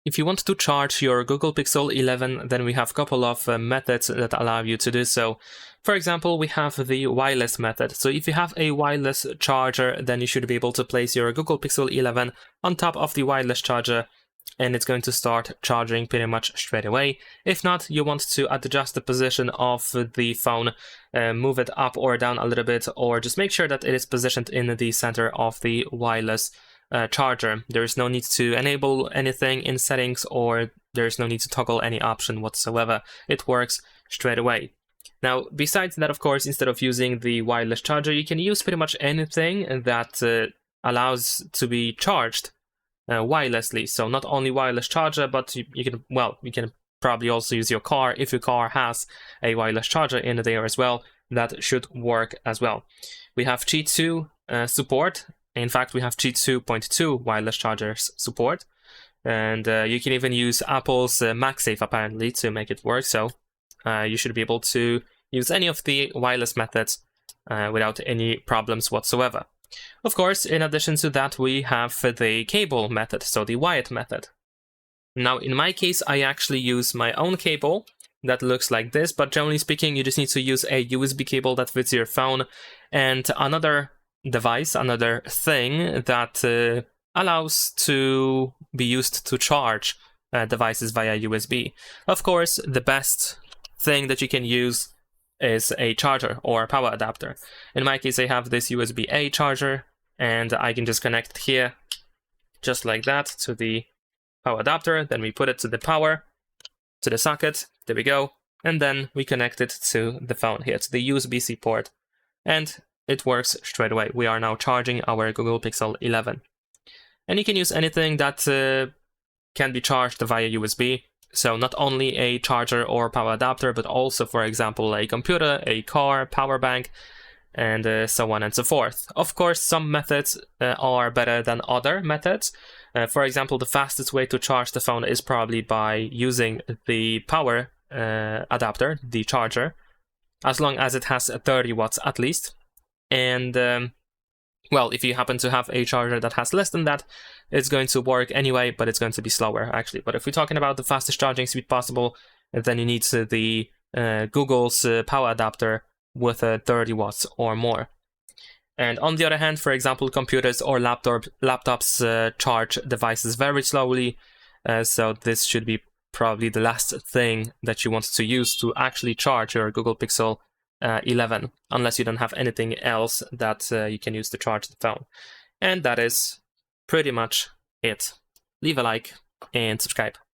If you want to charge your Google Pixel 11, then we have a couple of methods that allow you to do so. For example, we have the wireless method. So if you have a wireless charger, then you should be able to place your Google Pixel 11 on top of the wireless charger, and it's going to start charging pretty much straight away. If not, you want to adjust the position of the phone, move it up or down a little bit, or just make sure that it is positioned in the center of the wireless charger. There is no need to enable anything in settings, or there is no need to toggle any option whatsoever. It works straight away. Now, besides that, of course, instead of using the wireless charger, you can use pretty much anything that allows to be charged wirelessly. So not only wireless charger, but you can probably also use your car. If your car has a wireless charger in there as well, that should work as well. We have Qi2 support. In fact, we have Qi 2.2 wireless chargers support, and you can even use Apple's MagSafe apparently to make it work. So you should be able to use any of the wireless methods without any problems whatsoever. Of course, in addition to that, we have the cable method, so the wired method. Now, in my case, I actually use my own cable that looks like this, but generally speaking, you just need to use a USB cable that fits your phone and another device, another thing that allows to be used to charge devices via USB. Of course, the best thing that you can use is a charger or power adapter. In my case, I have this USB-A charger, and I can just connect it here, just like that, to the power adapter. Then we put it to the power, to the socket, there we go, and then we connect it to the phone here, to the USB-C port, and it works straight away. We are now charging our Google Pixel 11. And you can use anything that can be charged via USB. So not only a charger or power adapter, but also, for example, a computer, a car, power bank, and so on and so forth. Of course, some methods are better than other methods. For example, the fastest way to charge the phone is probably by using the power adapter, the charger, as long as it has 30 watts at least. And well, if you happen to have a charger that has less than that, it's going to work anyway, but it's going to be slower actually. But if we're talking about the fastest charging speed possible, then you need the Google's power adapter with 30 watts or more. And on the other hand, for example, computers or laptops charge devices very slowly, so this should be probably the last thing that you want to use to actually charge your Google Pixel 11, unless you don't have anything else that you can use to charge the phone. And that is pretty much it. Leave a like and subscribe.